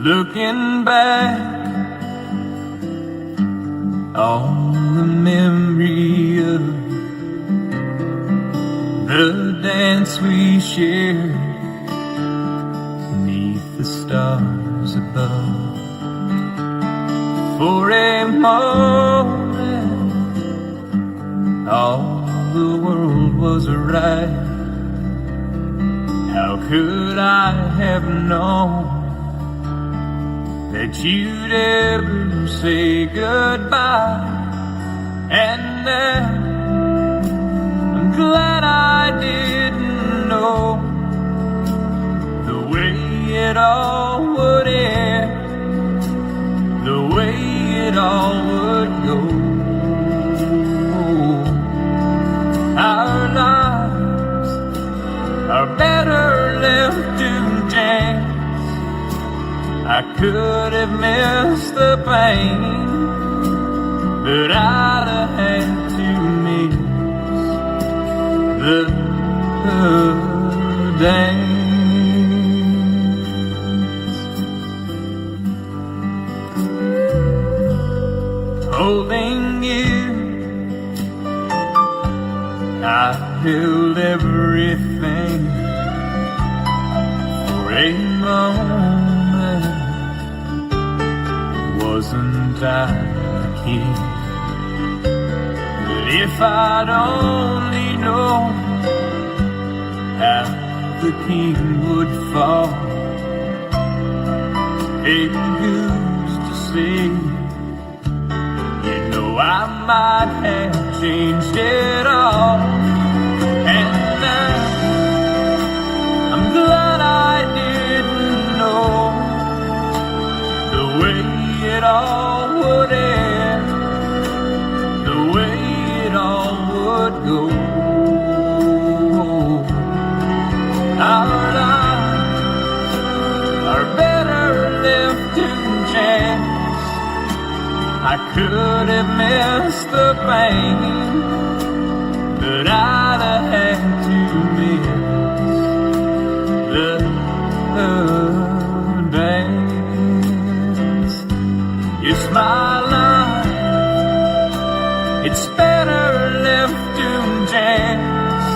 Looking back on the memory of the dance we shared beneath the stars above. For a moment, all the world was right. How could I have known that you'd ever say goodbye? And now I'm glad I didn't know the way it all would end, the way it all would go. Our lives are better left to chance. I could have missed the pain, but I'd have had to miss the dance. Holding you, I held everything for a moment. Wasn't I the king? But if I'd only known how the king would fall, hey, who's to say? You know I might have changed it all. And now I'm glad I didn't know the way it all would end, the way it all would go. Our lives are better left to chance. I could have missed the pain, but I'd have had to miss the dance. It's my life, it's better left to chance.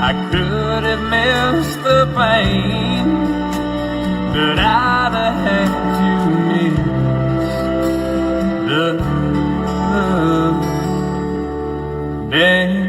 I could have missed the pain, but I'd have had to miss the dance.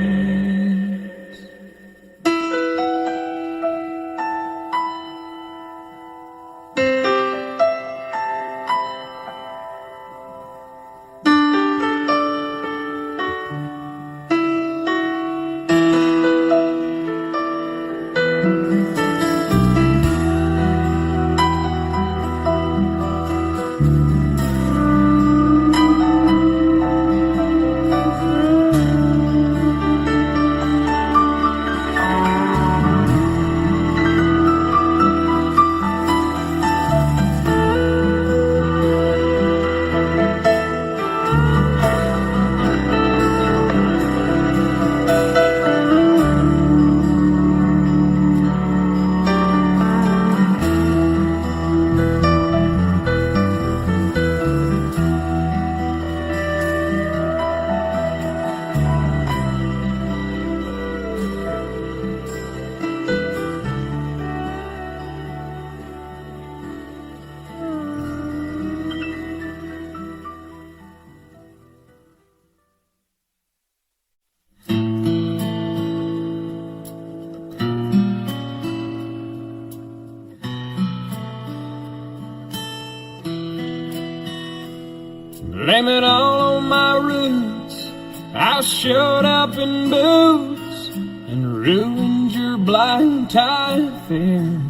Blame it all on my roots. I showed up in boots and ruined your blind tie affair.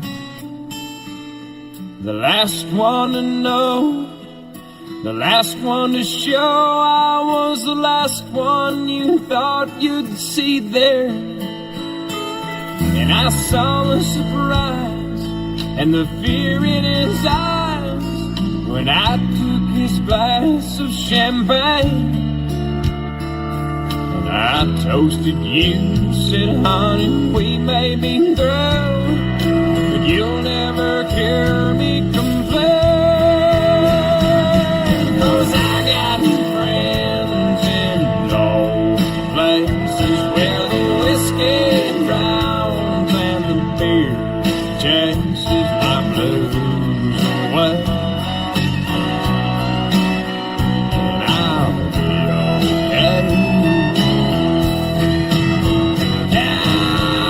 The last one to know, the last one to show. I was the last one you thought you'd see there. And I saw the surprise and the fear in his eyes when I took his glass of champagne. And I toasted you, said, honey, we may be through, but you'll never hear me complain. places where the whiskey drowns and the beer chases my blues away. And I'll be okay.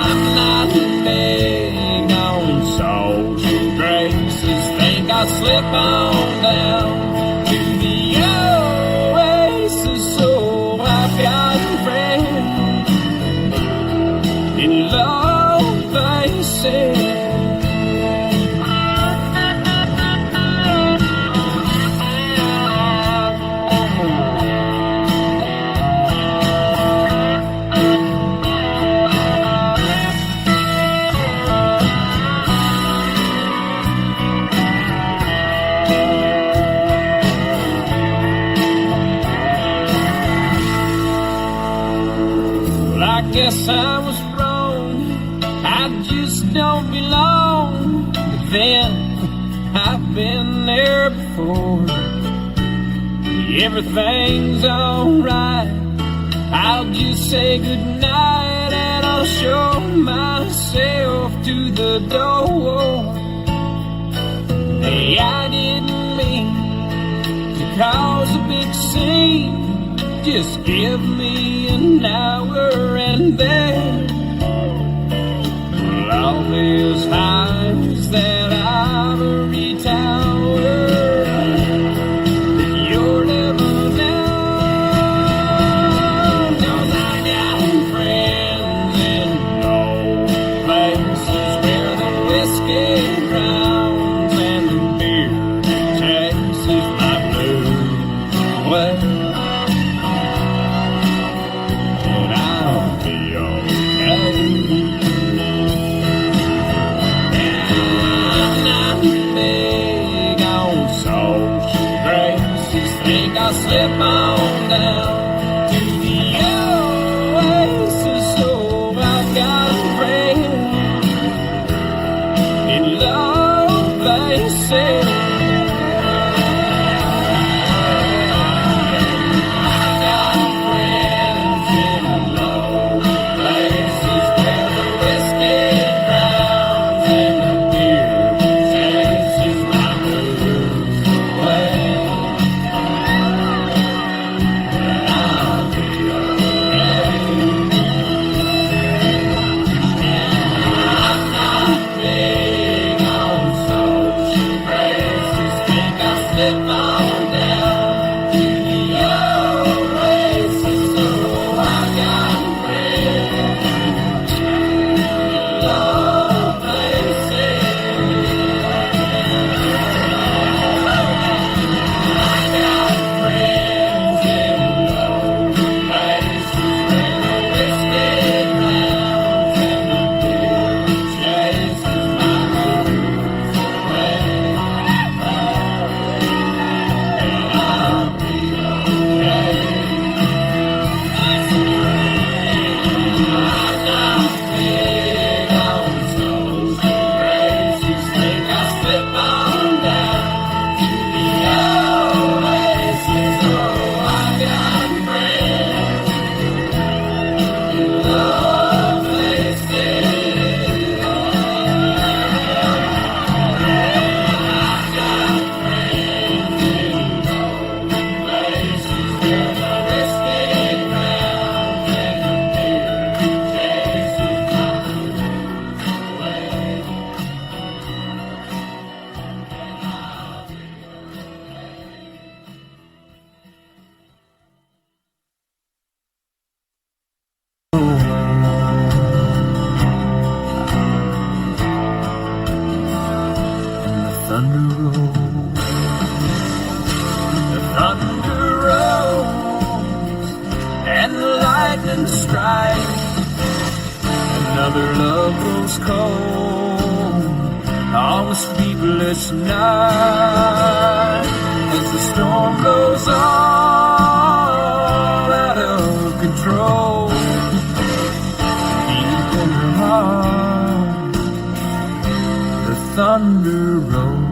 I'm not big on social graces. Think I'll slip on down to the oasis. So I've got a friend in low places. I guess I was wrong, I just don't belong. But then, I've been there before. Everything's alright, I'll just say goodnight and I'll show myself to the door. Hey, I didn't mean to cause a big scene. Just give me an hour and then all these highs that ivory tower that you're never down. 'Cause I got friends in old places where the whiskey drowns and the beer chases my blues away. I'll slip on down to the oasis. So I've got a friend in low places. lightning strikes, another love grows cold on a sleepless night as the storm blows all out of control. Deep in her heart, the thunder rolls.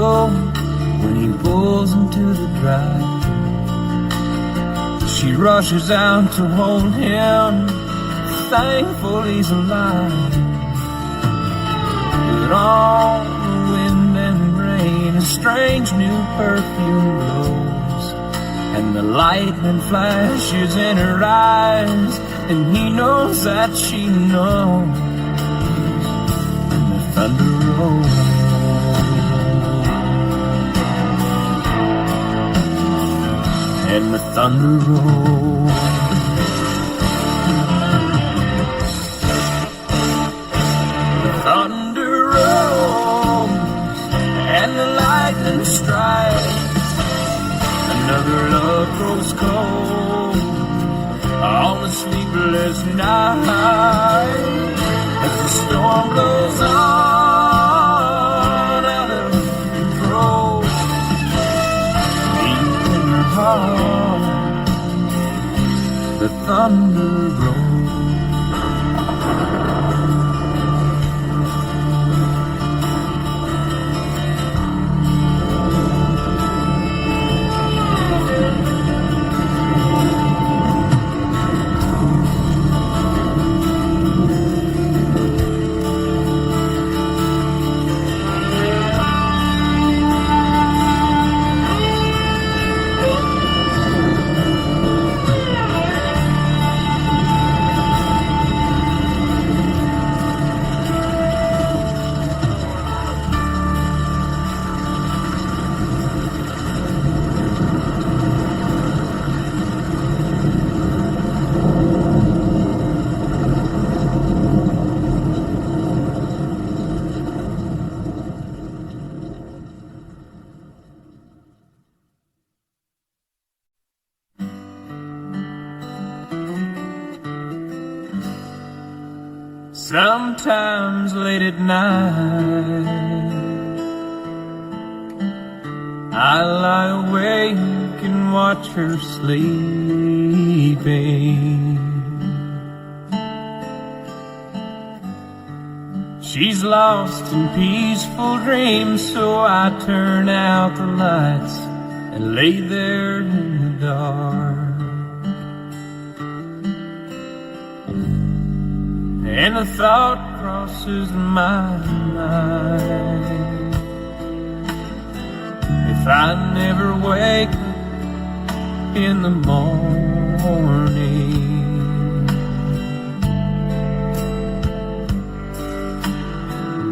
go when he pulls into the drive. She rushes out to hold him, thankful he's alive. But on the wind and rain, a strange new perfume blows, and the lightning flashes in her eyes, and he knows that she knows. And the thunder rolls, and the thunder rolls. The thunder rolls, and the lightning strikes. Another love grows cold on a sleepless night, as the storm blows on out of control. Deep in her heart, the thunder rolls. Sometimes late at night, I lie awake and watch her sleeping. She's lost in peaceful dreams, so I turn out the lights and lay there in the dark. And a thought crosses my mind: if I never wake up in the morning,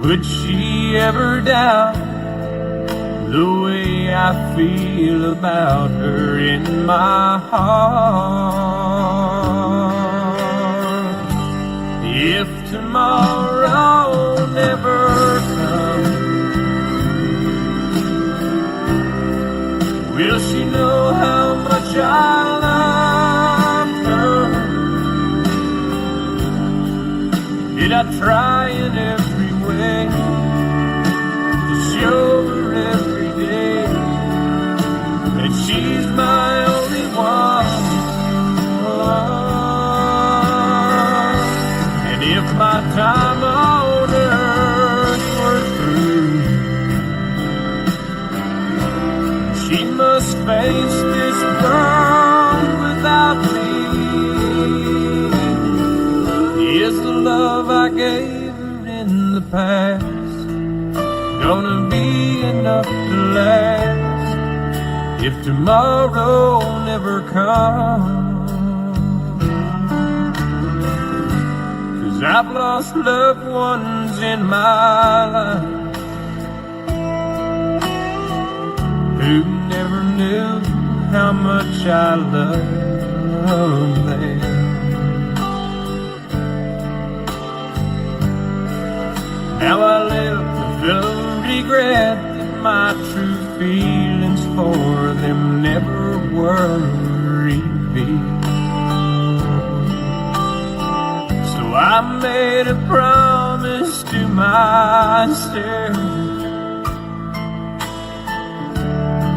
would she ever doubt the way I feel about her in my heart? If tomorrow never comes, will she know how much I love her? Did I try in every way to show her every day that she's my only one? If my time on earth were through, she must face this world without me. Is the love I gave her in the past gonna be enough to last if tomorrow never comes? I've lost loved ones in my life who never knew how much I loved them. Now I live with the regret that my true feelings for them never were revealed. I made a promise to myself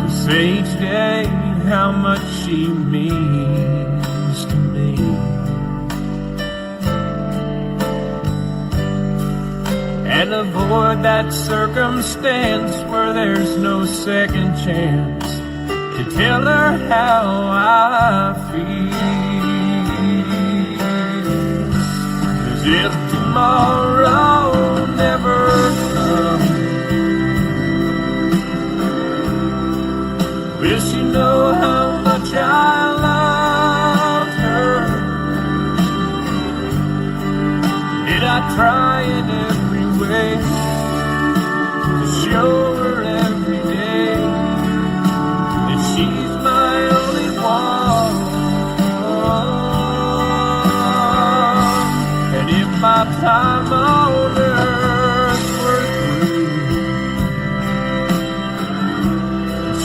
to say each day how much she means to me. And and avoid that circumstance where there's no second chance to tell her how I feel. 'Cause if tomorrow never comes, will she know how much I loved her? Did I try in every way to show her every day that she's my only one? And if my time on earth were through,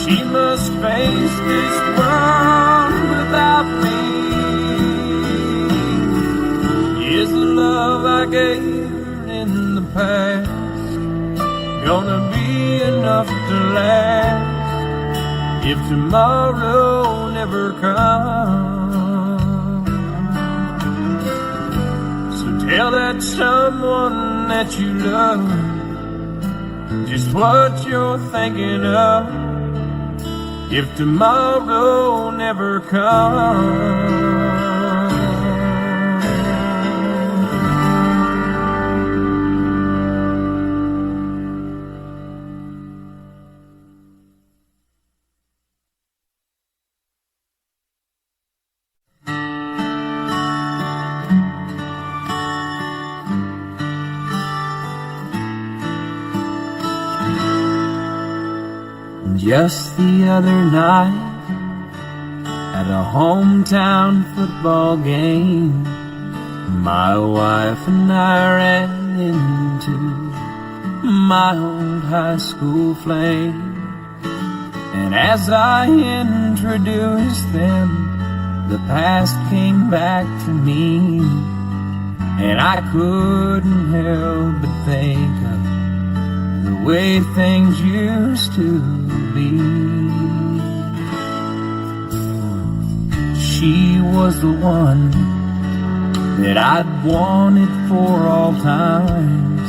she must face this world without me. Is the love I gave her in the past gonna be enough to last if tomorrow never comes? So tell that someone that you love just what you're thinking of if tomorrow never comes. Just the other night at a hometown football game, my wife and I ran into my old high school flame. And as I introduced them, the past came back to me, and I couldn't help but think of the way things used to be. She was the one that I'd wanted for all times,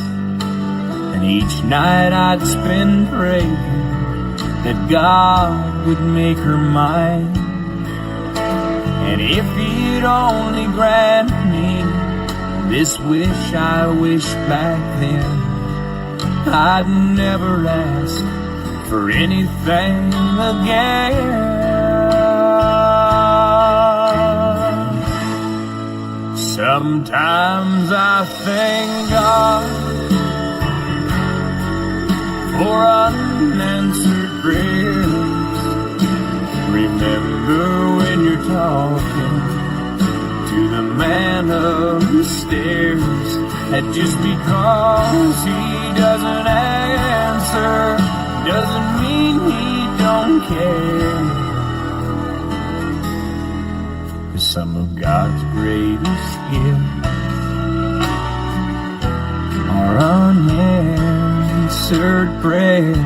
and each night I'd spend praying that God would make her mine. And if He'd only grant me this wish I wished back then, I'd never ask for anything again. Sometimes I thank God for unanswered prayers. Remember when you're talking to the man upstairs, that just because he doesn't answer doesn't mean he don't care. 'Cause some of God's greatest gifts are unanswered prayers.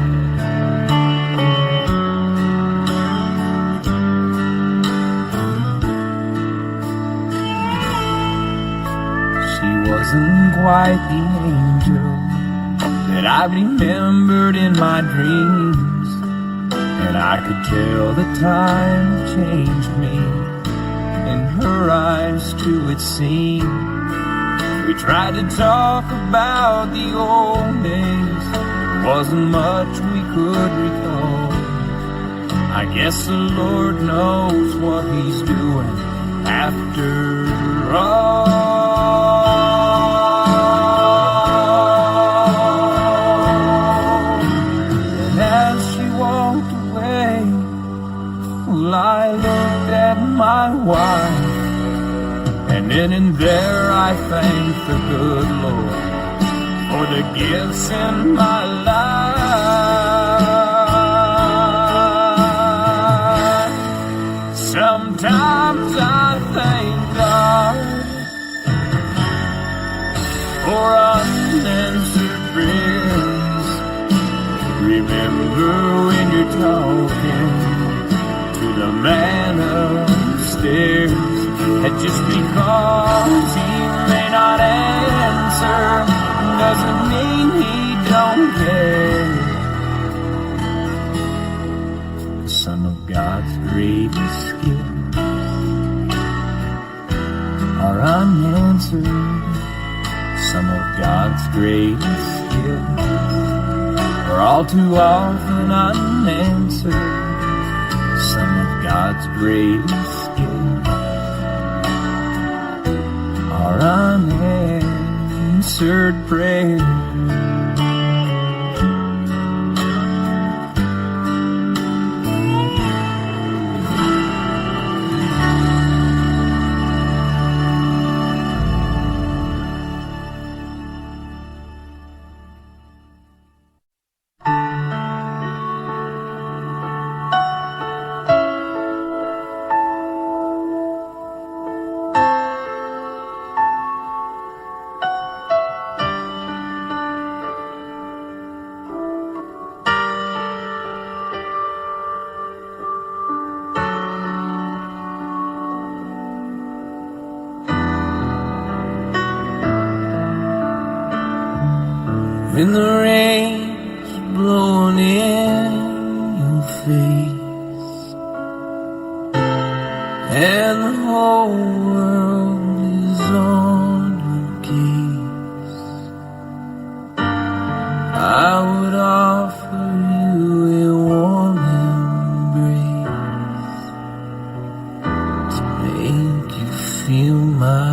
She wasn't quite the angel that I remembered in my dreams, and I could tell the time changed me. In her eyes too it seemed. We tried to talk about the old days, there wasn't much we could recall. I guess the Lord knows what He's doing after all. I looked at my wife, and then and there I thanked the good Lord for the gifts in my life. Sometimes I thank God for unanswered prayers. Remember when you're talking to the man upstairs, that just because he may not answer doesn't mean he answered. Some of God's greatest gifts are all too often unanswered. Some of God's greatest gifts are unanswered prayers. When the rain's blowing in your face and the whole world is on your case, I would offer you a warm embrace to make you feel my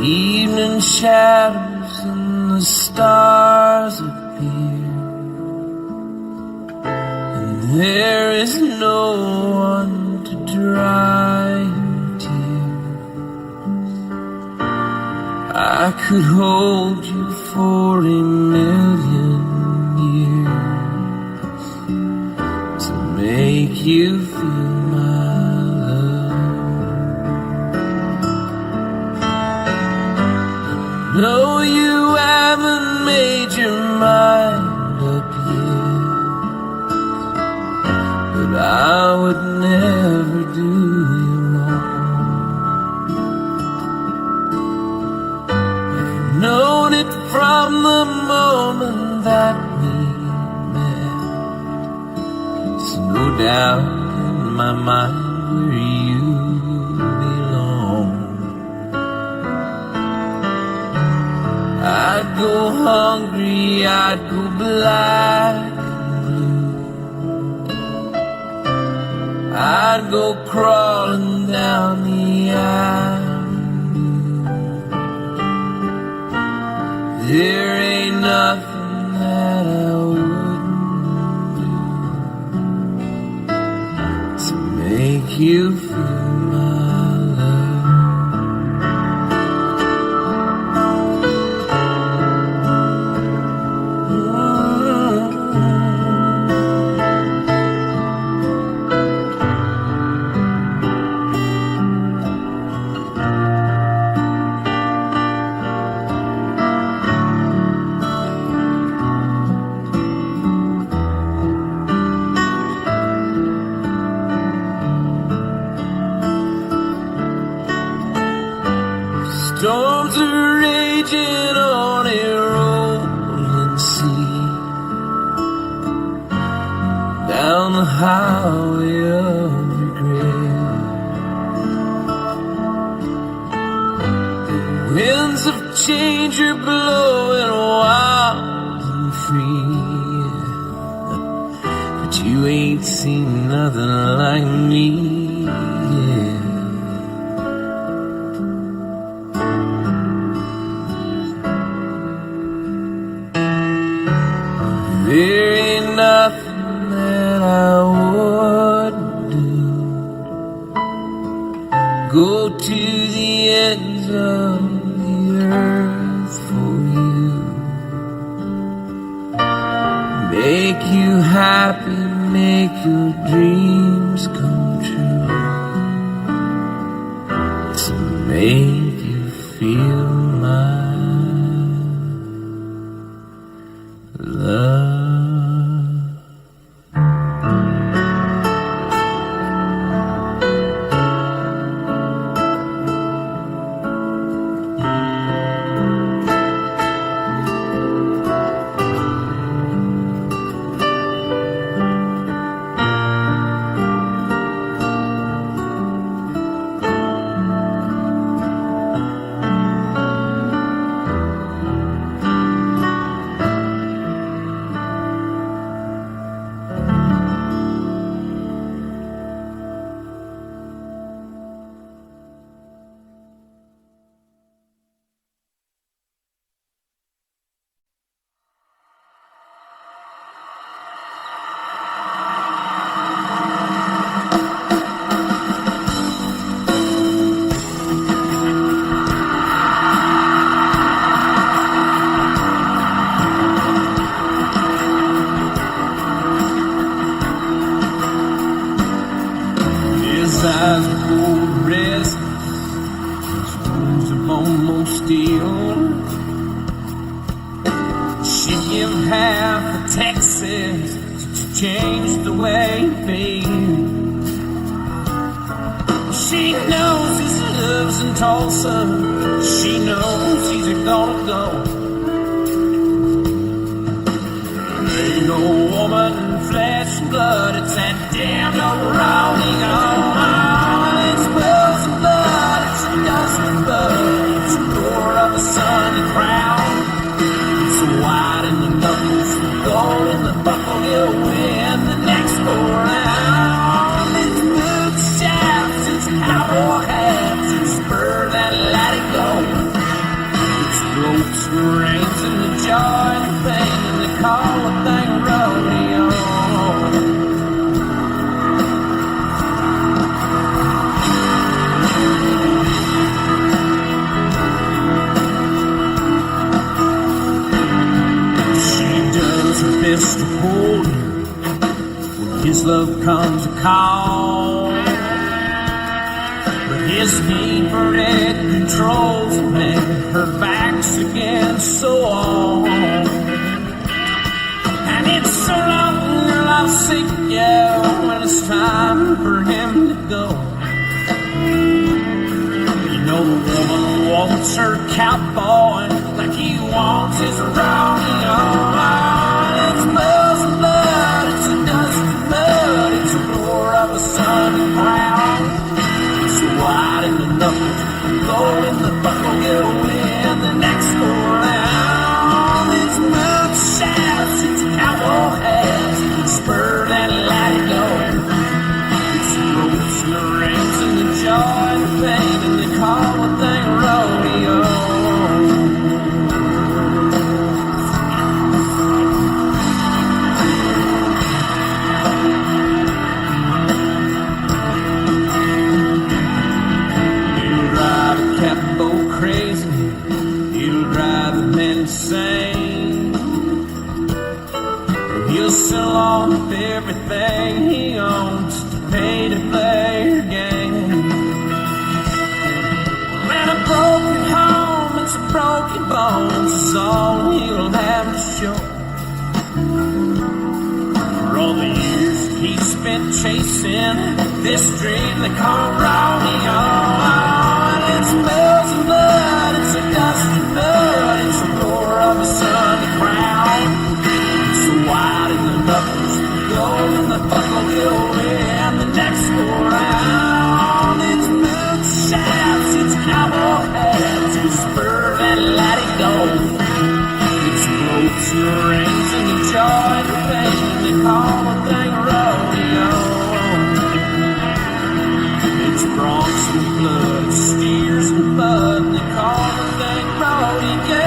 evening shadows and the stars appear, and there is no one to dry your tears. I could hold you for a million years to make you feel my No, you haven't made your mind up yet, but I would never do you wrong. I've known it from the moment that we met. There's no doubt in my mind where you belong. I'd go hungry, I'd go black and blue, I'd go crawling down the avenue. There ain't nothing that I wouldn't do to make you feel my Storms are raging on a rolling sea, down the highway of regret. The winds of change are blowing wild and free, but you ain't seen nothing like me yet. There ain't nothing that I wouldn't do. Go to the ends of the earth for you. Make you happy, make your dreams come true. To make you feel my love. his eyes are gold rest, his wounds are almost steel. She'd give half of Texas to change the way he feels. She knows he lives in Tulsa. She knows he's gonna go. Ain't no woman, flesh and blood. It's that damned old rolling on. It's wells of blood. It's a dust of blood. It's the roar of a sunny crown. It's a white in the knuckles, the gold in the buckle. He'll win the next go round. It's boot shafts. It's cowboy hats. It's spur that let it go. It's ropes, the reins, and the joy and the pain, and they call a thing rodeo. She does her best to hold him when his love comes a call. His need for it controls him, and her back's against the wall. And it's so long, girl, I'll sick, yeah, when it's time for him to go. You know the woman wants her cowboy like he wants his rodeo. It's bells and blood, it's a dust of mud, it's the roar of a sunny cloud. Wide in the knuckles, gold in the buckle, he'll win the next go round. It's boot shafts, it's cowboy hats, it's spur and let it go. It's the ropes and the rings and the joy and the pain, and they call a thing rodeo. Crazy, he'll drive the men insane. He'll sell off everything he owns to pay to play her game. And a broken home, it's a broken bones, is all he'll have to show. For all the years he spent chasing this dream they call rodeo. It's bells and blood, it's a dust of mud, it's the roar of a sunny crown. It's the white in the knuckles, the gold in the buckle, he'll win the next go round. It's boot shafts, it's cowboy hats, it's spur and let it go. It's ropes and the rings and the joy and the pain, they call a thing rodeo. It's broncs and blood, steers and mud, and they call the thing rodeo.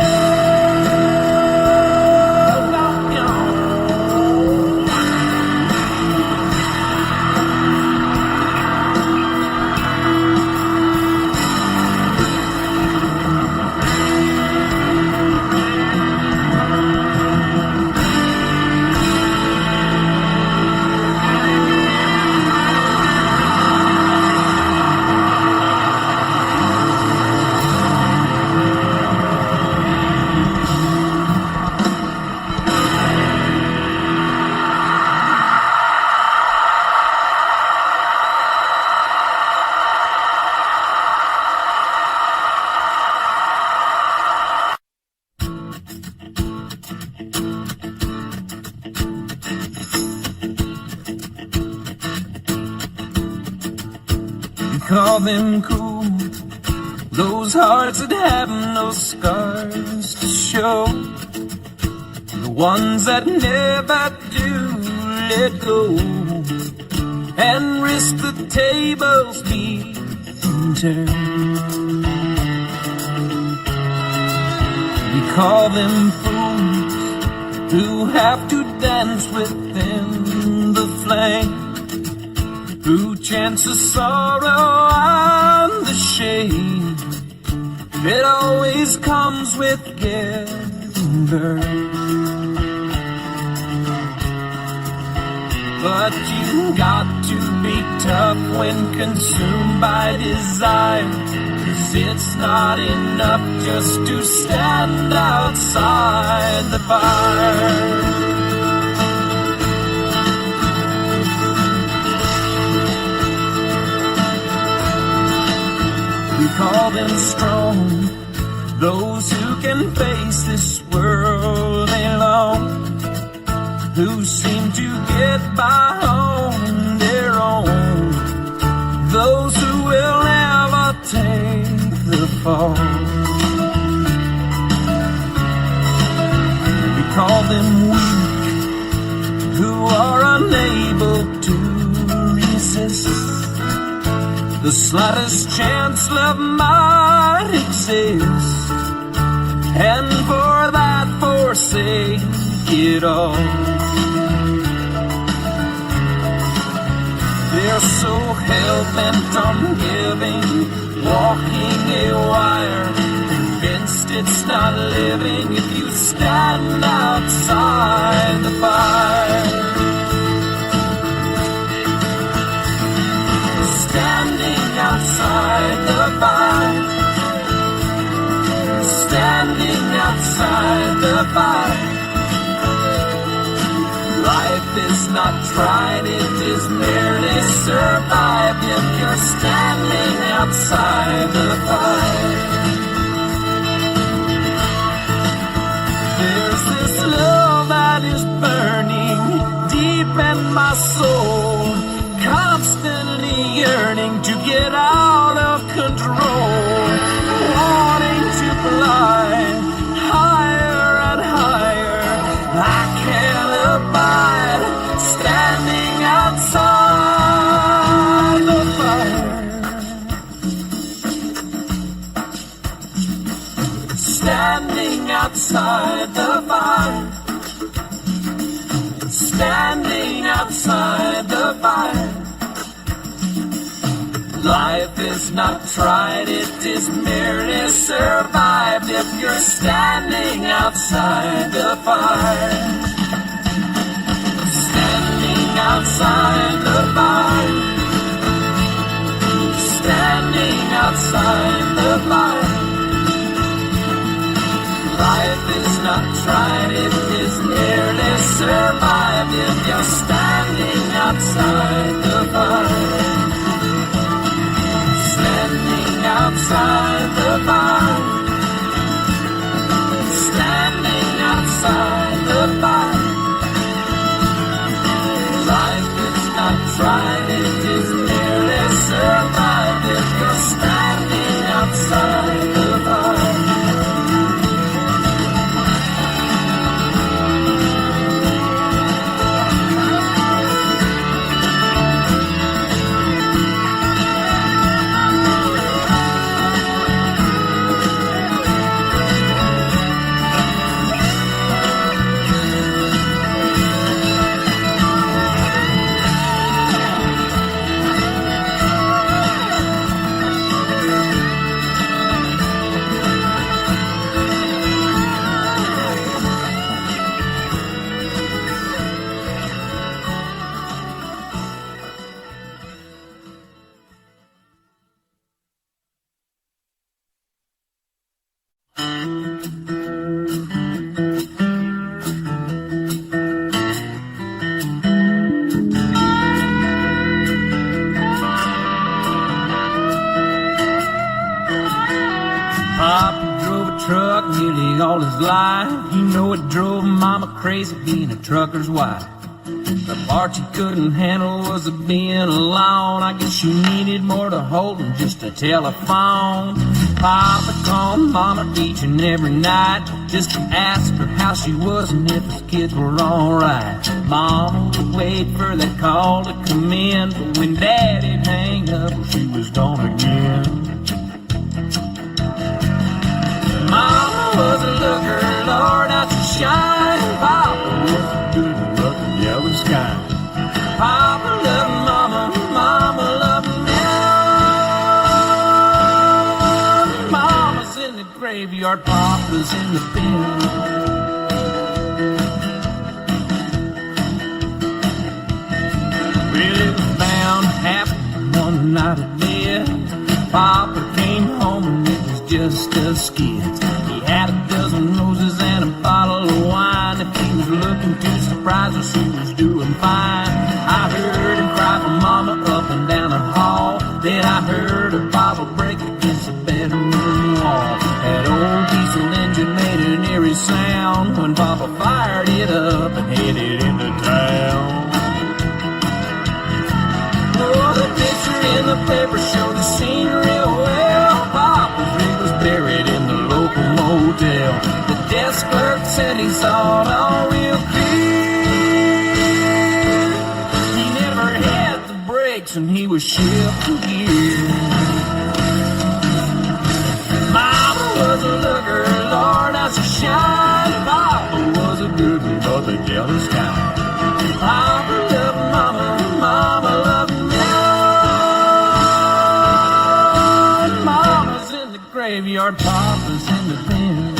Call them cool, those hearts that have no scars to show, the ones that never do let go and risk the tables being turned. We call them fools who have to dance within the flame, through chance of sorrow and the shame. It always comes with getting burned. But you got to be tough when consumed by desire, 'cause it's not enough just to stand outside the fire. We call them strong, those who can face this world alone, who seem to get by on their own, those who will never take the fall. We call them weak, who are unable to resist the slightest chance love might exist, and for that forsake it all. They're so hell-bent on giving, walking a wire, convinced it's not living if you stand outside the fire. Standing outside the fire, standing outside the fire. Life is not tried, it is merely survived if you're standing outside the fire. There's this love that is burning deep in my soul, constantly yearning to get out of control, wanting to fly higher and higher. I can't abide standing outside the fire. Standing outside the fire. Standing outside the fire. Life is not tried, it is merely survived if you're standing outside the fire. Standing outside the fire. Standing outside the fire. Life is not tried, it is merely survived if you're standing outside the fire. Standing outside the fire. Standing outside the fire. Life is not tried, it is merely survived if you're standing outside the fire. Papa drove a truck nearly all his life. You know it drove Mama crazy being a trucker's wife. The part she couldn't handle was being alone. I guess she needed more to hold than just a telephone. Papa called Mama each and every night just to ask her how she was and if his kids were alright. Mama would wait for that call to come in, but when Daddy'd hang up, she was gone again. Mama was a looker, Lord, how she shine. Papa was a good looking yellow sky. Papa loved Mama, Mama loved me. Mama's in the graveyard, Papa's in the bin. Well, it was bound one night of death. Papa came home and it was just us kids. He had a dozen roses and a bottle of wine. If he was looking to surprise us, he was doing fine. I heard him cry for Mama up and down the hall. Then I heard a bottle break against the bedroom wall. That old diesel engine made an eerie sound when Papa fired it up and headed into town. Oh, the picture in the paper showed the scene real well. Papa's rig was buried in the local motel. The desk clerk said he saw it all real clear. He never had the brakes and he was shifting gears. Mama was a looker, Lord, how she shined. Papa was a good one, but the jealous kind. Papa loved Mama, Mama loved me. Mama's in the graveyard, Papa's in the pen.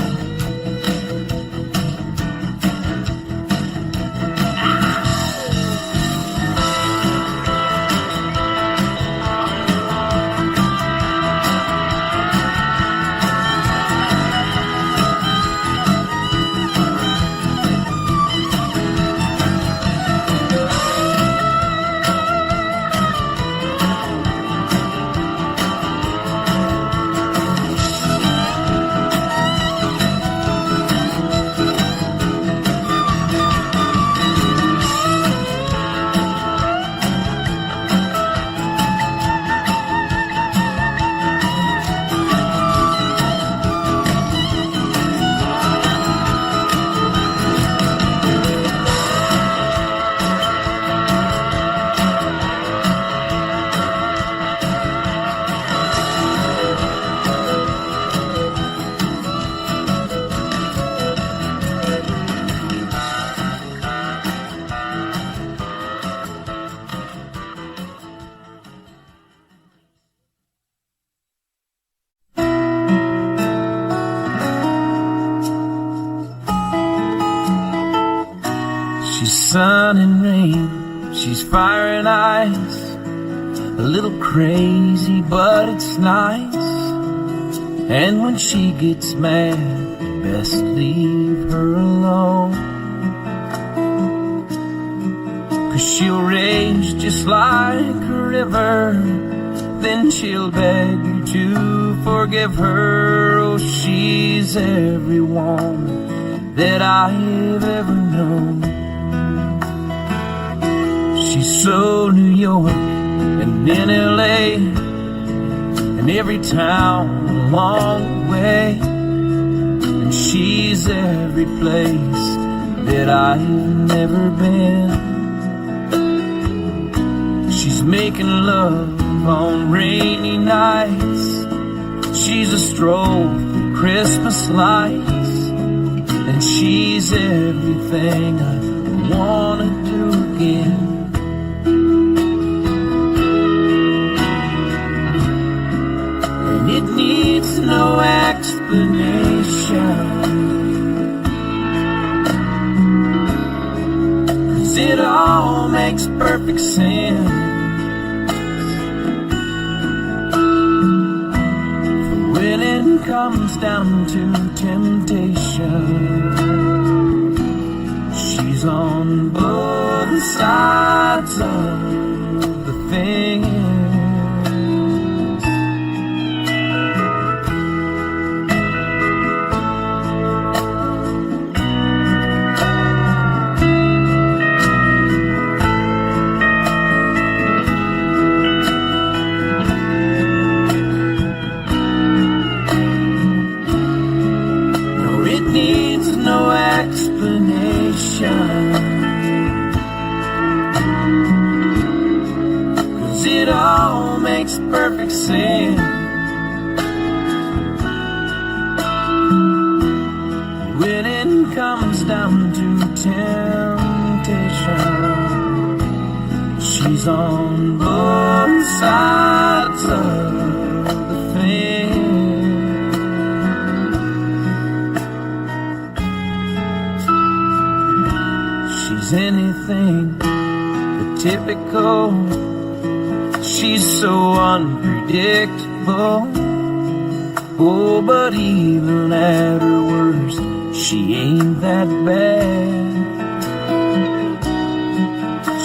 She's sun and rain, she's fire and ice. A little crazy, but it's nice. And when she gets mad, best leave her alone. 'Cause she'll rage just like a river. Then she'll beg you to forgive her. Oh, she's every woman that I've ever known. She's so New York and in LA and every town along the way. And she's every place that I've never been. She's making love on rainy nights. She's a stroll through Christmas lights. And she's everything I wanna do again. It needs no explanation, 'cause it all makes perfect sense. For when it comes down to temptation, she's on both sides of the fence. It all makes perfect sense. When it comes down to temptation, she's on both sides of the fence. She's anything but typical. She's so unpredictable. Oh, but even at her worst, she ain't that bad.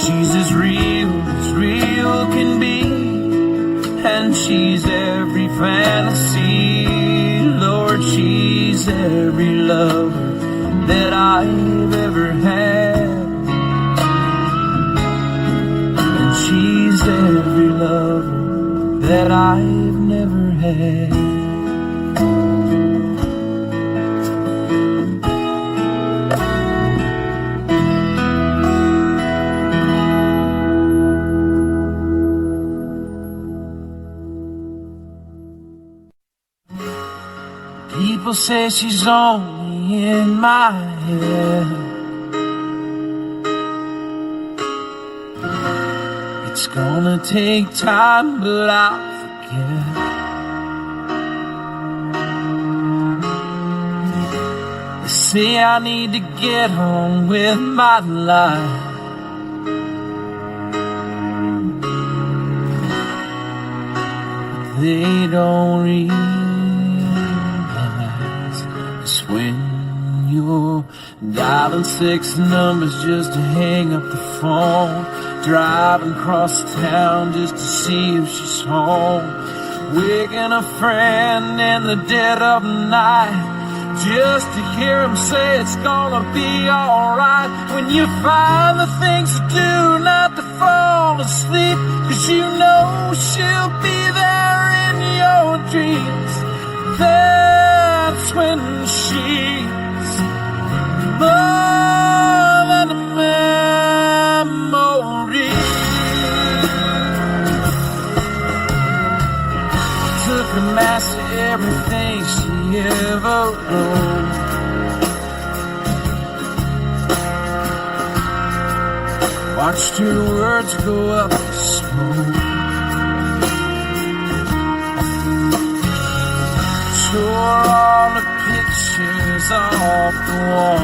She's as real can be, and she's every fantasy. Lord, she's every lover that I've ever had. And she's every lover that I've never had. People say she's only in my head. It's gonna take time, but I'll forget. They say I need to get on with my life. They don't realize when you're dialing 6 numbers just to hang up the phone, driving across town just to see if she's home, waking a friend in the dead of night just to hear him say it's gonna be alright. When you find the things to do not to fall asleep, 'cause you know she'll be there in your dreams. That's when she's more than a memory. Took a master everything she ever wrote. Watched her words go up in smoke. Tore all the pictures off the wall.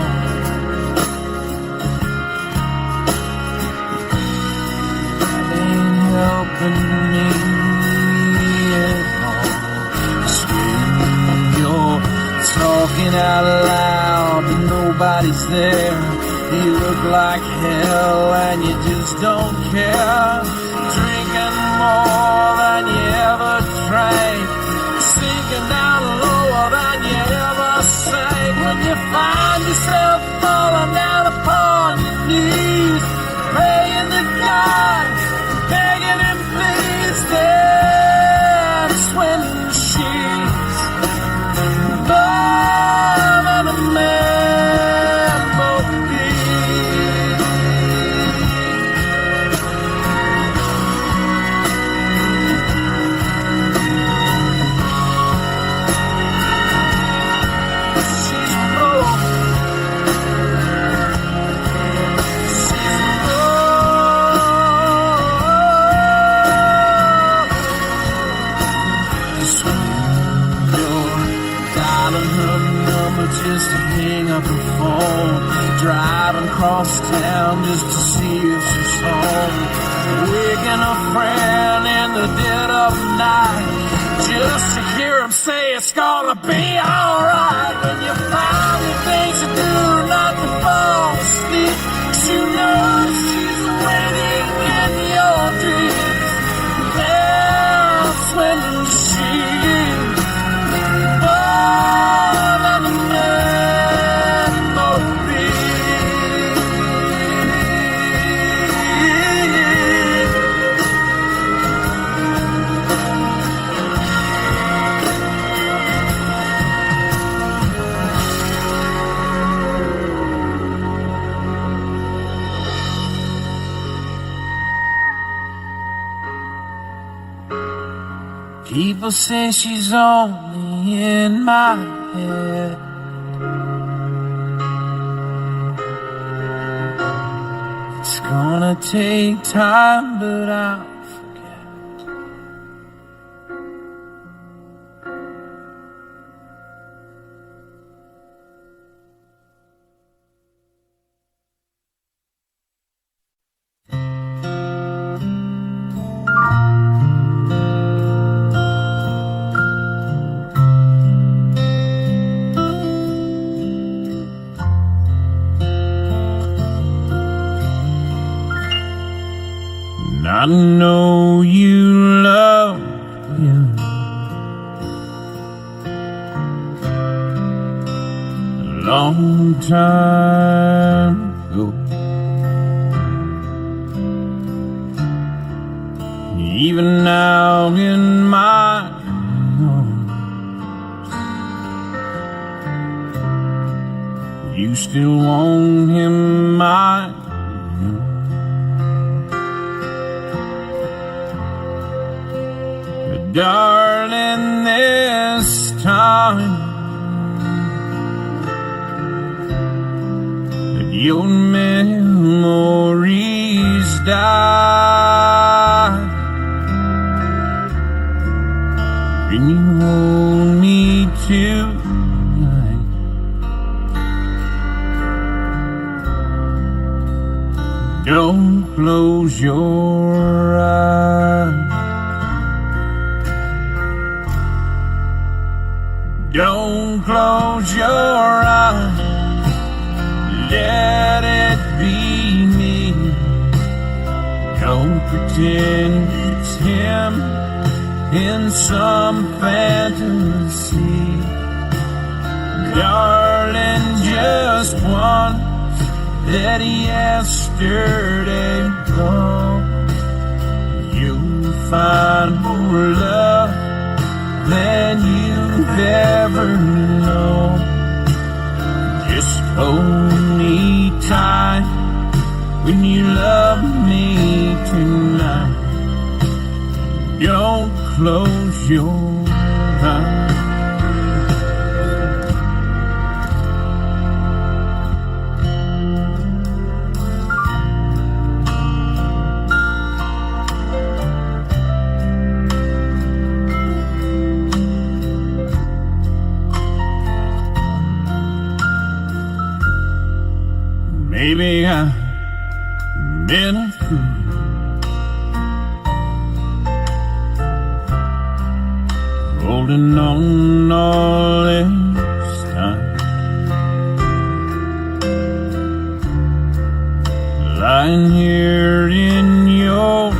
Ain't helping me at all. 'Cause when you're talking out loud and nobody's there, you look like hell and you just don't care. Drinking more than you ever drank, sinking down lower than you ever sank. When you find yourself falling down upon your knees, praying to God, begging him please, that's when she's more than a memory. Just to hang up the phone, driving across town just to see if she's home, waking a friend in the dead of night just to hear him say it's gonna be alright. When you find the things to do not to fall asleep, 'cause you know she's waiting in your dreams. That's when she's more than a memory. People say she's only in my head. It's gonna take time, but I'll forget. I know you love him. A long time ago. Even now in my arms, you still want him, I know. But darling, this time that your memories die, and you hold me tonight, don't close your eyes. Don't close your eyes. Let it be me. Don't pretend it's him in some fantasy. Darling, just once, let yesterday go. You'll find more love than you've ever known. Just hold me tight when you love me tonight. Don't close your eyes. Maybe I've been a fool, holding on all this time, lying here in your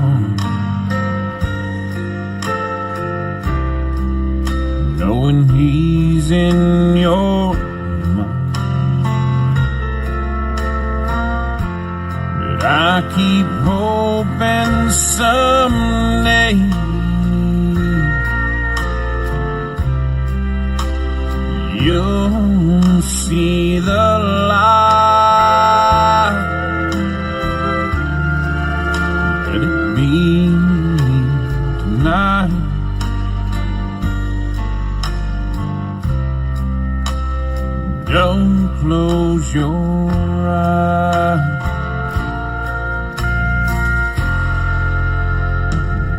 arms, knowing he's in your mind. But I keep hoping someday you'll see the light. Let it be tonight. Don't close your eyes.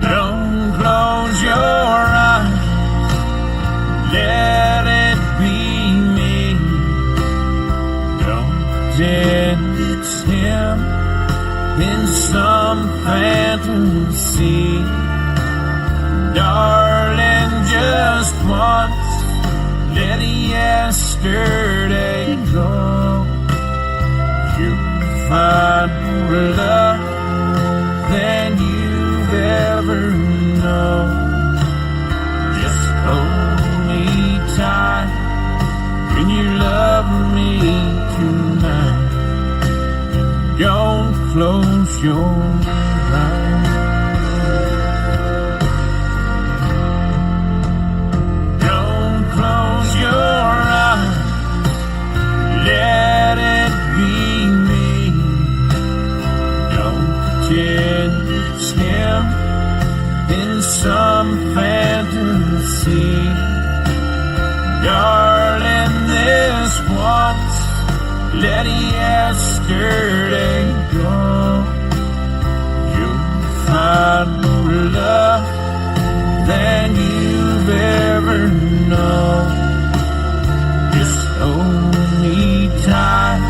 Don't close your eyes. Let it be me. Don't pretend it's him in some fantasy. Darling, just once, let yesterday go. You'll find more love than you've ever known. Just hold me tight when you love me tonight. Don't close your eyes. Don't close your eyes. Let it be me. Don't pretend it's him in some fantasy. Darling, this once, let yesterday go. You'll find more love than you've ever known. Just hold me tight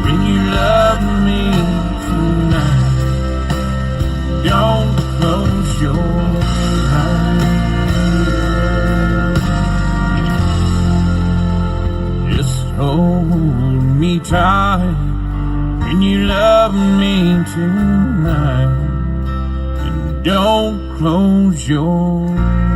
when you love me tonight. Don't close your eyes. Hold me tight when you love me tonight. Don't close your eyes.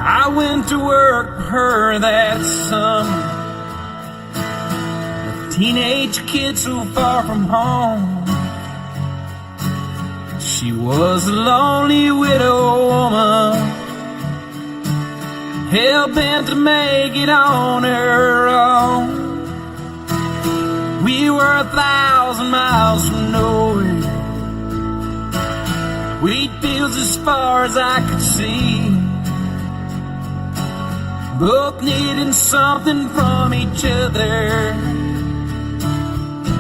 I went to work for her that summer, a teenage kid so far from home. She was a lonely widow woman, hell-bent to make it on her own. We were 1,000 miles from nowhere, wheat fields as far as I could see, both needing something from each other,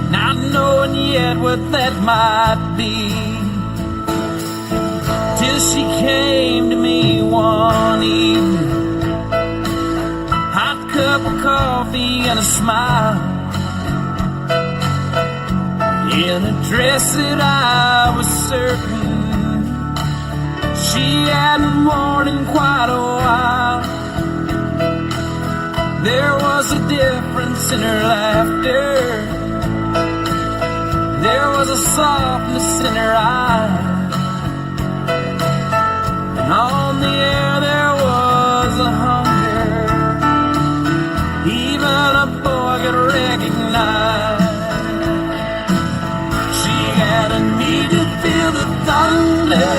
not knowing yet what that might be. Till she came to me one evening, hot cup of coffee and a smile, in a dress that I was certain she hadn't worn in quite a while. There was a difference in her laughter, there was a softness in her eyes, and on the air there was a hunger even a boy could recognize. She had a need to feel the thunder,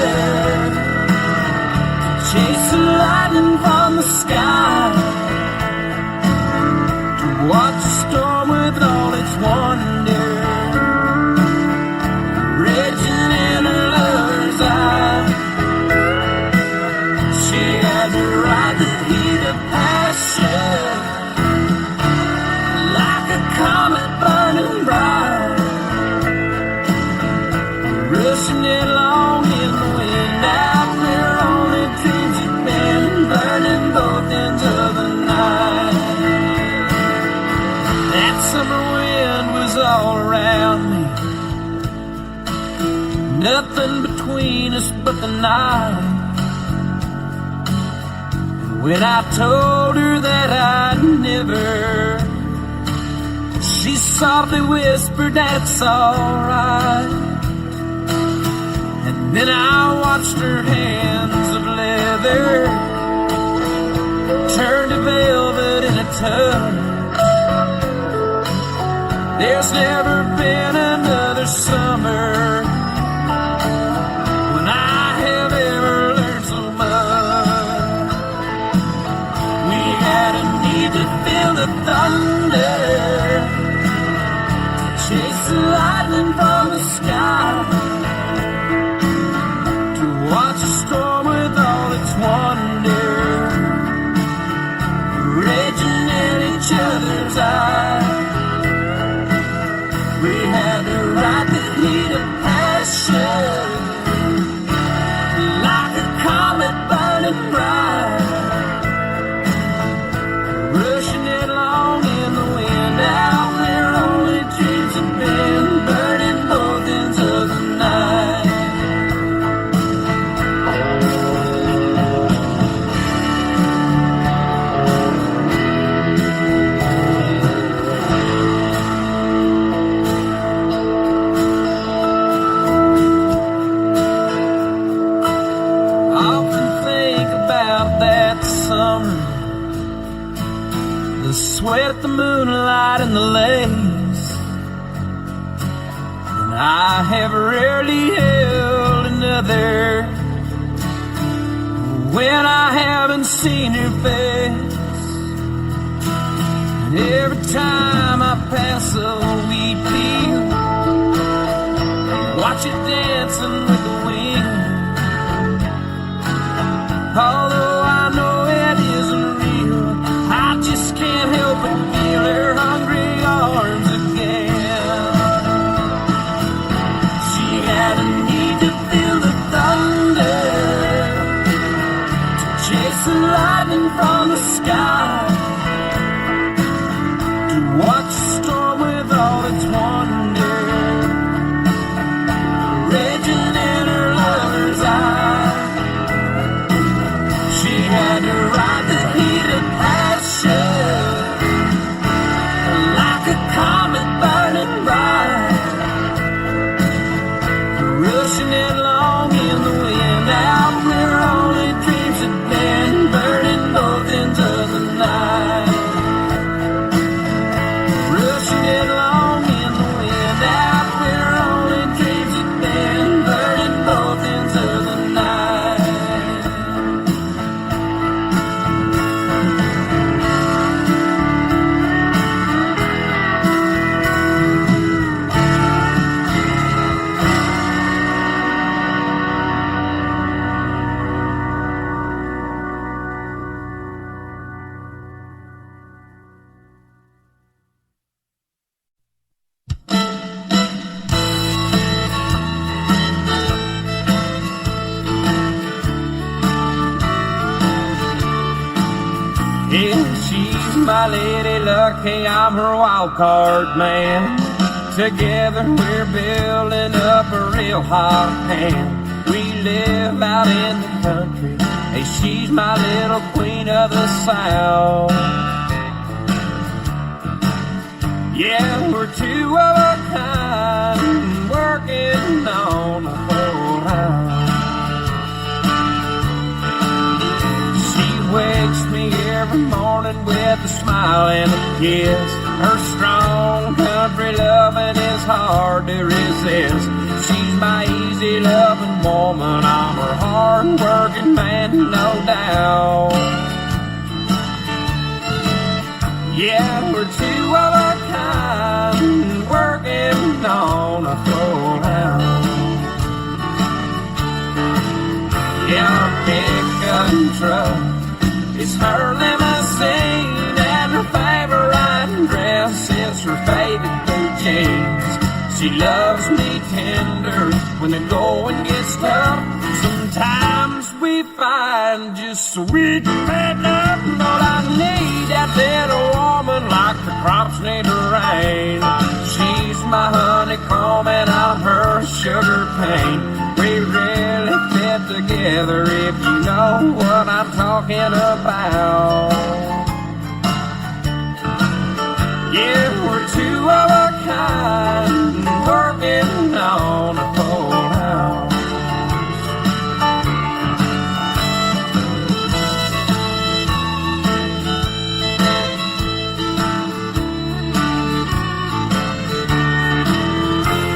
to chase the lightning from the sky, watch the storm with all its wonder, raging in her lover's eye. She had to ride the heat of passion, like a comet burning bright, rushing along in the wind out where only dreams had been, burning both ends of the night. Summer wind was all around me, nothing between us but the night. And when I told her that I'd never, she softly whispered, "That's alright." And then I watched her hands of leather turn to velvet in a touch. There's never been another summer when I have ever learned so much. We had a need to feel the thunder, to chase the lightning from the sky, to watch a storm with all its wonder, raging in each other's eyes. We had to ride the heat of passion, like a comet burning bright, rushing along in the wind out where only dreams had been, burning both ends of the night. The sweat, the moonlight, and the lace, and I have rarely held another when I haven't seen her face. And every time I pass a wheat field, watch it dancing with the wind. Although I know it isn't real, I just can't help but feel her hungry arms again. She had a need to feel the thunder, and lightning from the sky, to watch the storm with all its wonder raging in her lover's eye. She had to ride the heat of passion like a comet burning bright, rushing headlong in the wind out where only dreams had been, burning both ends of the night. Rushing headlong in the wind out where only dreams had been, burning both ends of the night. Yeah, she's my lady luck, hey, I'm her wild card man. Together we're building up a real hot hand. We live out in the country, hey, she's my little queen of the South. Yeah, we're two of a kind, working on a whole house. Wakes me every morning with a smile and a kiss. Her strong country loving is hard to resist. She's my easy loving woman, I'm her hard working man, no doubt. Yeah, we're two of a kind, working on a full house. Yeah, pick-up truck, it's her limousine, and her favorite dress is her faded blue jeans. She loves me tender when the going gets tough. Sometimes we find just so we can make up. But I need that little woman like the crops need the rain. She's my honeycomb and I'm her sugar cane. We really fit together if you know what I'm talking about. Yeah, we're two of a kind, working on a full house.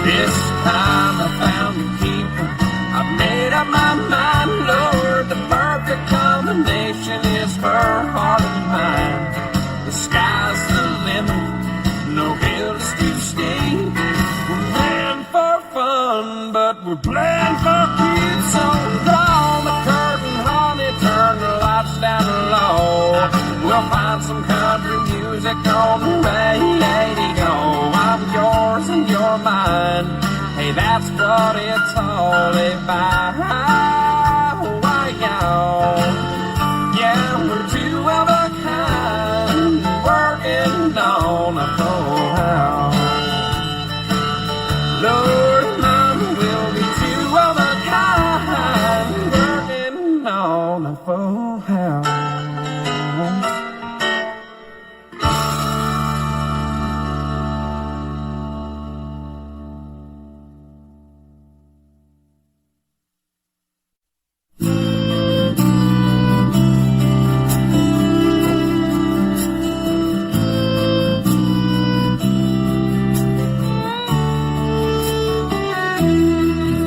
This time I found a keeper, I've made up my mind, Lord, the perfect combination is her heart and mine. The sky's the limit, no hill is too steep. We're playing for fun, but we're playing for keeps. So draw the curtain, honey, turn the lights down low. We'll find some country music on the radio. I'm yours and you're mine, hey, that's what it's all about. Why, y'all? Yeah, we're two of a kind, working on a full house. Lord, Mama, we'll be two of a kind, working on a full house.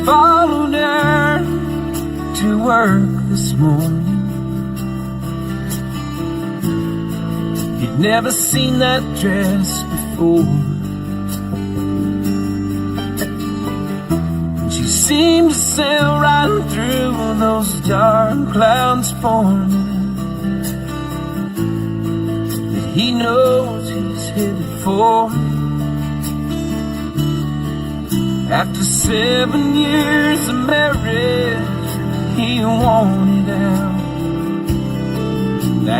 Followed her to work this morning. You'd never seen that dress before. She seemed to sail right through those dark clouds for me, that he knows he's headed for. After 7 years of marriage, he wanted out.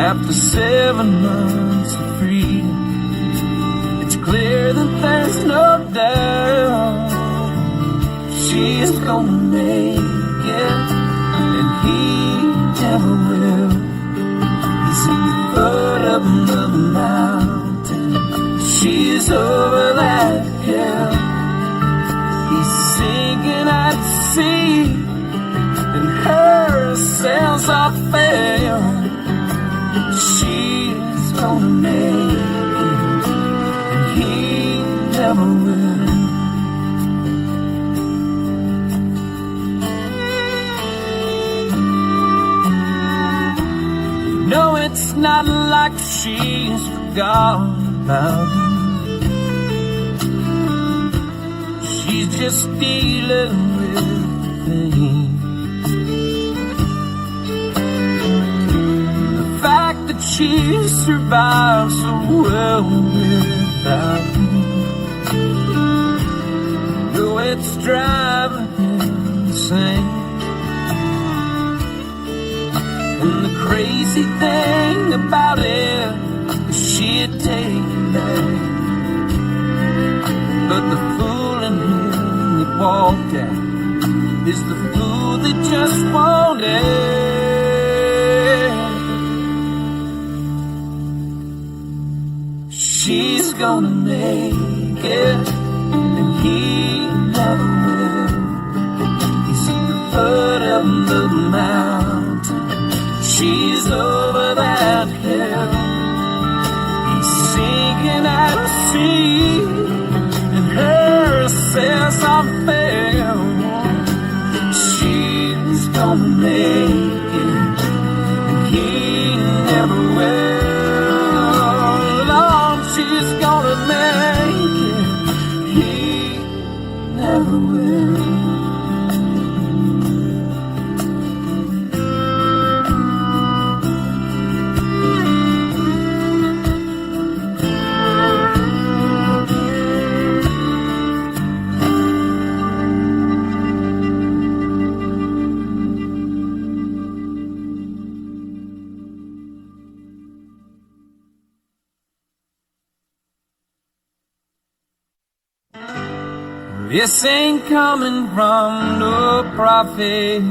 After 7 months of freedom, it's clear that there's no doubt she's gonna make it, and he never will. He's at the foot of another mountain, she's over that hill. He's sinking at sea, and her sails are filled. She's gonna make it, and he never will. No, it's not like she's forgotten about him. She's just dealing with things. The fact that she survived so well without him, no, it's driving him insane. And the crazy thing about it is she'd take him back, but the fool in him that walked out is the fool that just won't end. She's gonna make it, and he never will. He's at the foot of the mountain, she's over that hill. He's sinking at sea, and her sails are filled. She's gonna make it, and he never will. Lord, she's gonna make it, he never will. This ain't coming from no prophet,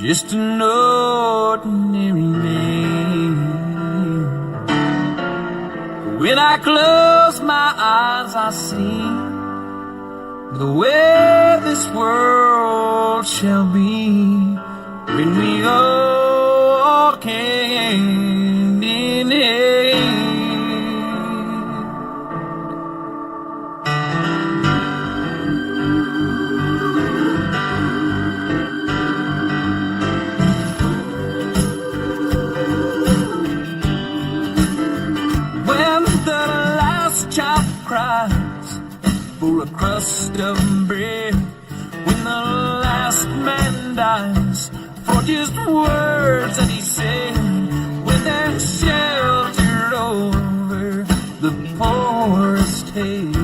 just an ordinary man. When I close my eyes, I see the way this world shall be when we all hand in hand. For a crust of bread, when the last man dies, for just words that he said, when they're sheltered over the poorest head,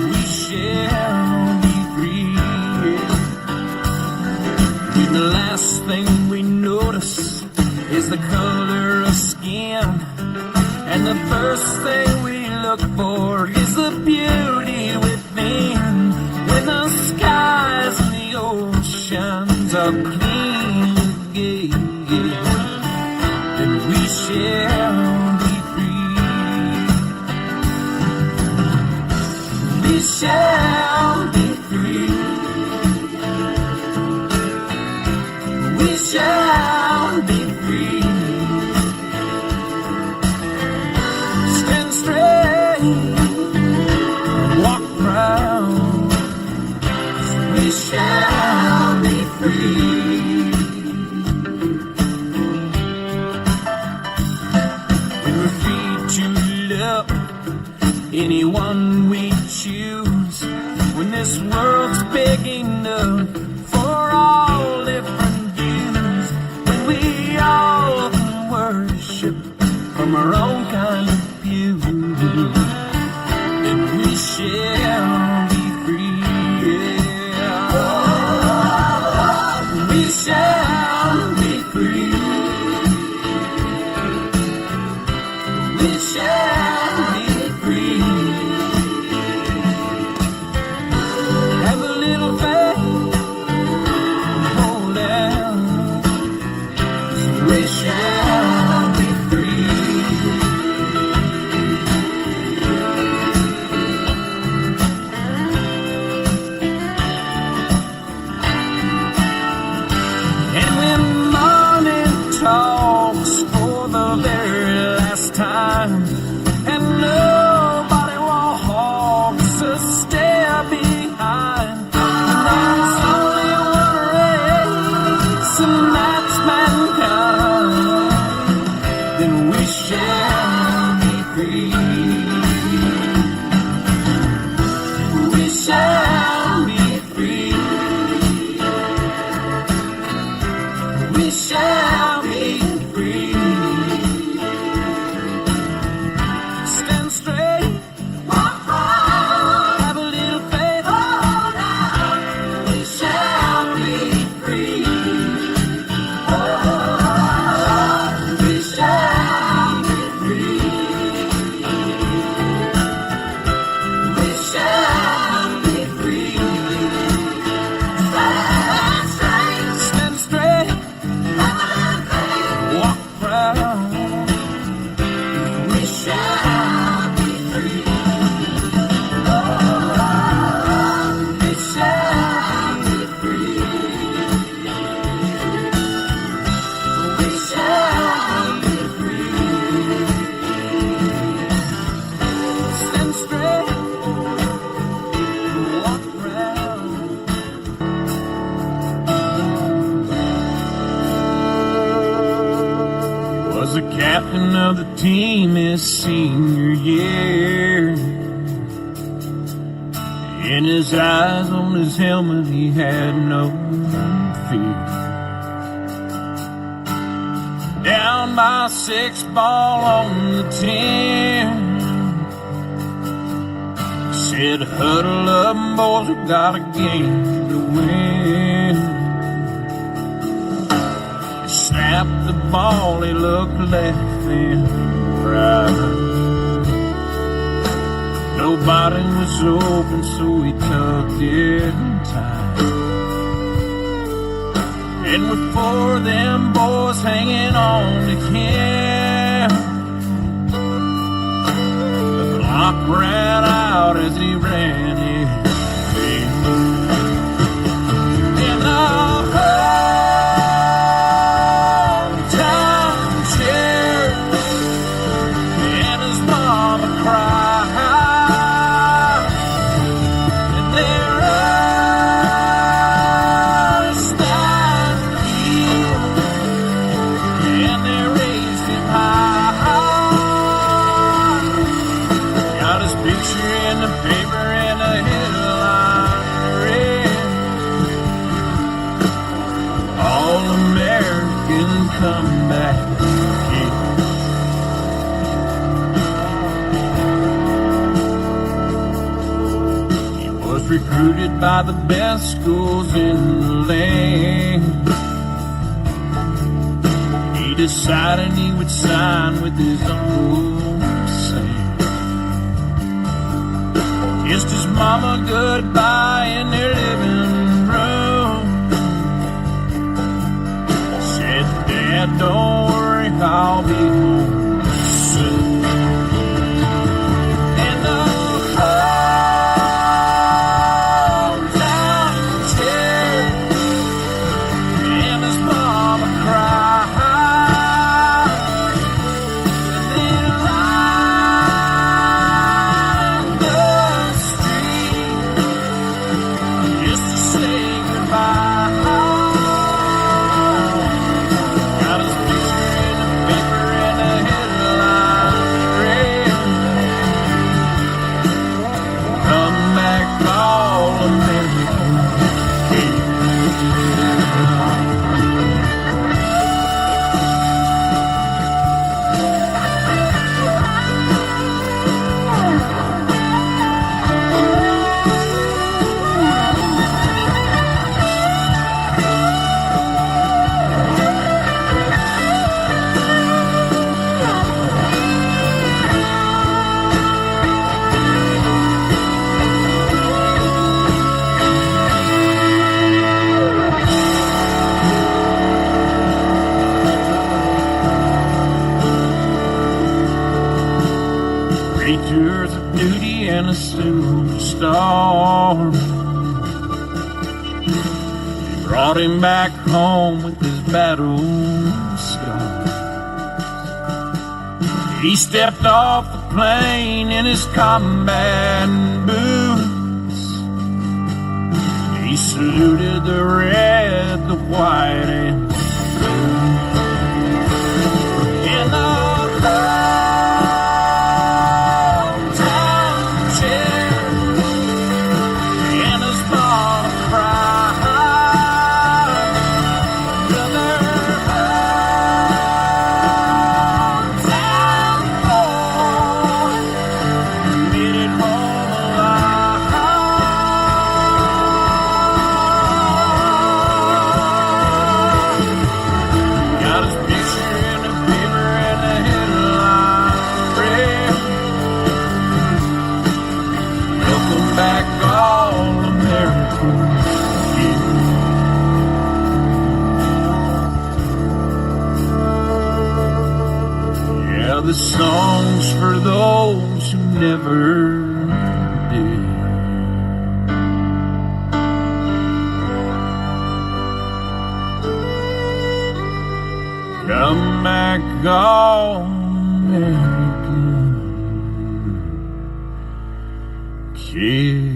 we shall be free. When the last thing we notice is the color of skin, and the first thing we look for is the beauty within. When the skies and the oceans are clean again, then we shall be free. We shall be free. We shall be free. Stand straight and walk proud, 'cause we shall be free. When we're free to love anyone we choose, when this world's big enough for all different views, when we all can worship from our own kind of view, then we shall be free. Yeah. captain of the team his senior year. In his eyes, on his helmet, he had no fear. Down by 6 ball on the 10, said, huddle up, boys, we got a game to win. He snapped the ball, he looked left and right. Nobody was open, so he tucked it tight. And with 4 of them boys hanging on to him, the clock ran out as he ran it. In the hometown chair, and his mama cried, and their eyes that healed, and they raised him high. Got his picture in the paper and a headline read, All-American Comeback Kid. He was recruited by the best schools in the land. He decided he would sign with his Uncle Sam. Kissed his mama goodbye in their living room. Said, Dad, don't worry, I'll be home soon. And the hometown chair, and his mama cried, and then lined the street just to say goodbye. Got his picture in the paper and a headline read, Come back, All-American Kid. Three tours of duty and a silver star. They brought him back home with his battle scars. He stepped off the plane in his combat boots. He saluted the red, the white, and blue. In the hometown chair, and his mama cried, another hometown boy made it home alive. Got his picture in the paper and the headline read, Welcome back, All-American Kid. Yeah, the song's for those who never did. Come back, All-American Kid.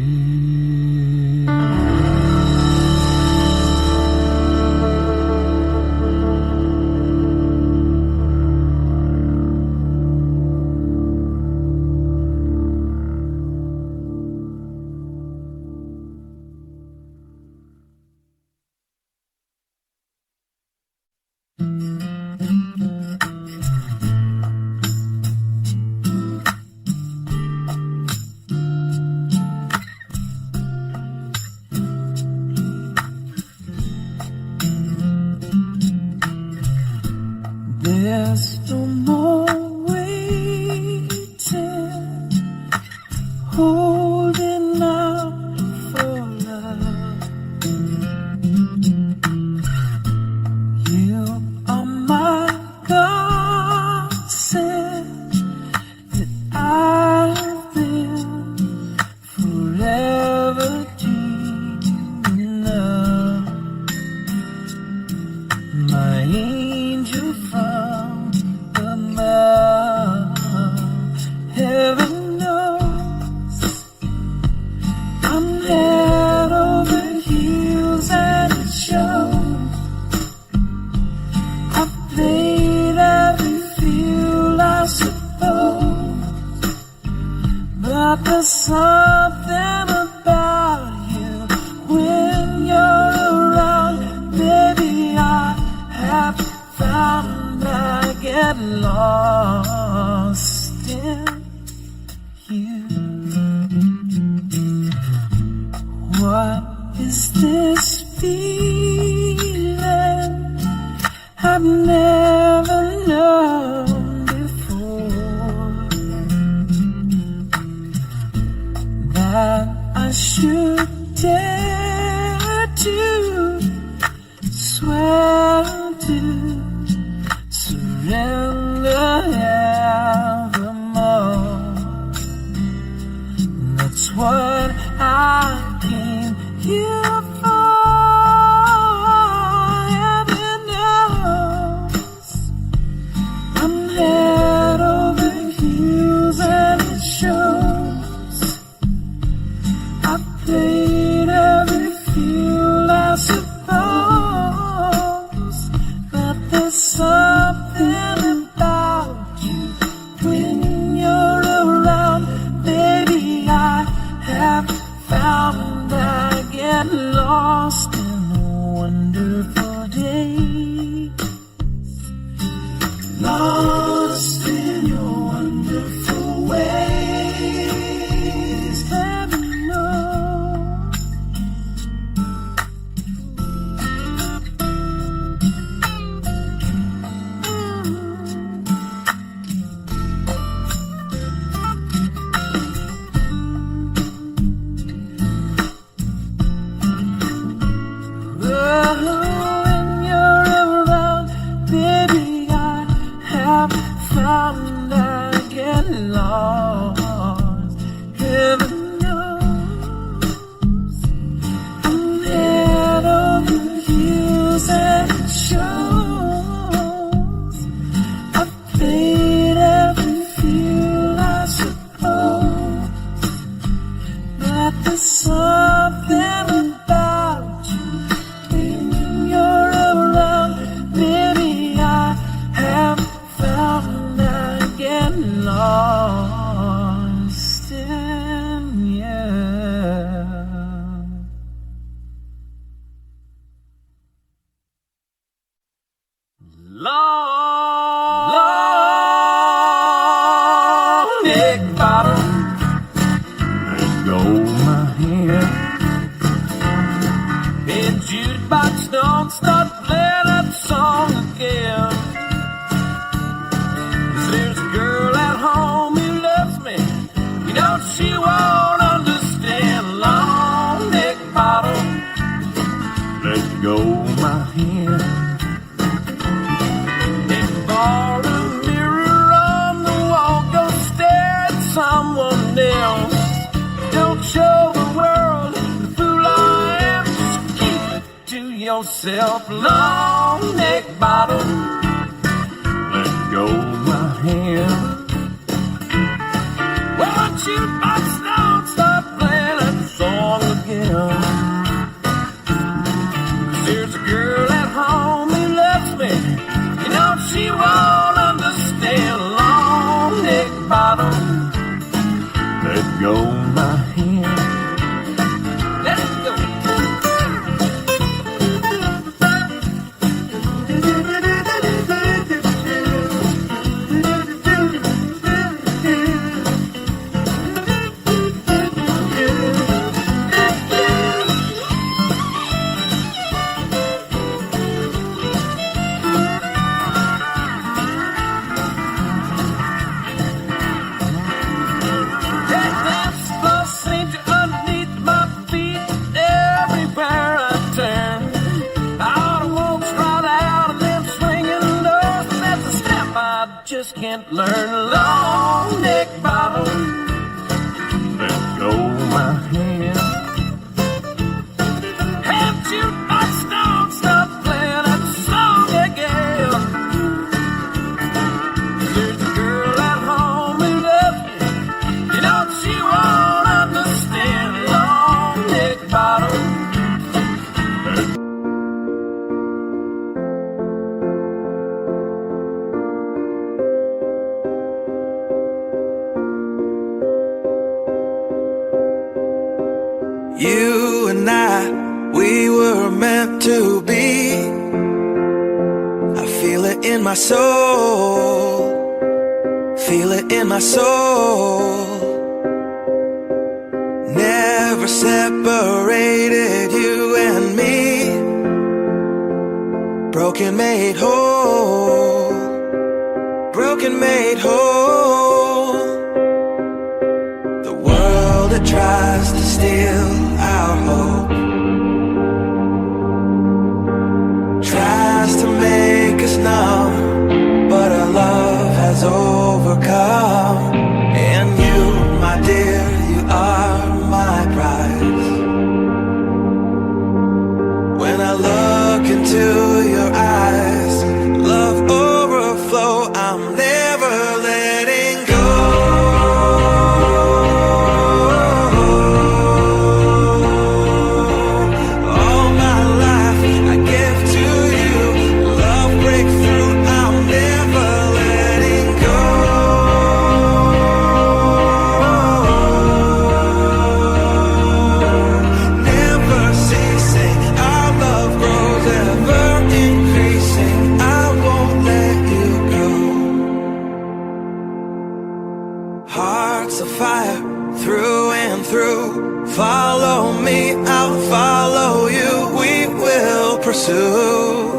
There's no more waiting, holding out for love. You are my godsend that I've been forever dreaming of. My angel from above. Heaven knows I'm head over heels and it shows. I played every field I suppose, but there's something about you when you're around, baby. I have found I get lost in you. What is this feeling I've never known before, that I should dare to swear to surrender evermore? That's what I came here for. Heaven knows I'm head over heels and it shows. I played every field I suppose, but there's something about you when you're around, baby. I have found I get lost in wonderful days, lost in your wonderful ways. Heaven knows. When you're around, baby, I have found I get lost. Heaven knows I'm head over heels and it shows. I played every field I suppose, but there's something about you when you're around, baby. I have found I get lost in you. Long neck bottom, let go my hand. And jukebox don't start playing that song again. 'Cause there's a girl at home who loves me, you know she won't understand. Long neck bottom, let go my hand. And for a mirror on the wall, go stare at someone else. Don't show the world the fool I am, just keep it to yourself. Long neck bottom, let go my hand. Well, jukebox don't stop playing that song again. 'Cause there's a girl at home who loves me, you know she won't understand. Long neck bottom, let go my hand. Let it go. learn long neck bottom. Let go my hand. Can't you stop playing that song again? There's a girl at home who loves you. You know she won't understand long neck bottom. You and I, we were meant to be. I feel it in my soul, feel it in my soul. Never separated, you and me. Broken made whole, broken made whole. The world that tries to steal our hope tries to make us numb, but our love has overcome. And you, my dear, you are my prize. When I look into your eyes, love overflow, I'm never letting go. Hearts of fire through and through. Follow me, I'll follow you. We will pursue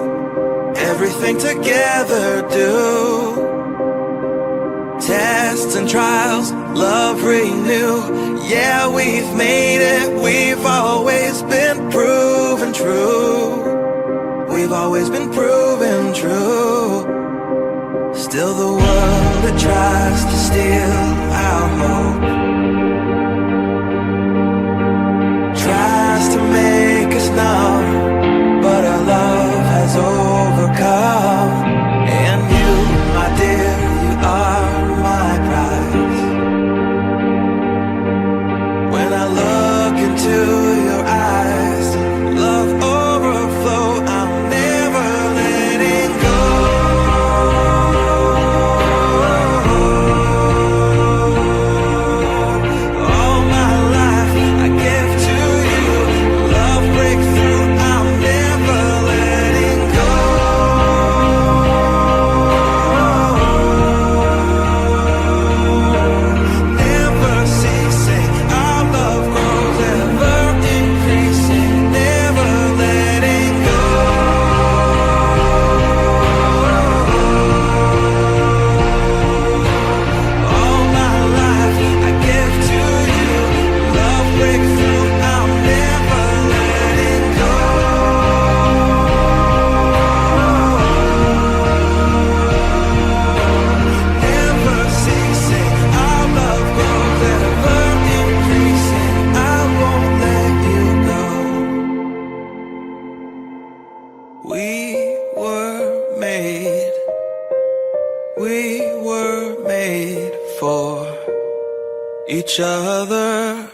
everything together, do. Tests and trials, love renew. Yeah, we've made it. We've always been proven true. We've always been proven true. Still the world that tries to steal our hope tries to make us numb, but our love has overcome. And you, my dear, you are my prize. When I look into your eyes, love overflow, I'm never letting go. We were made for each other.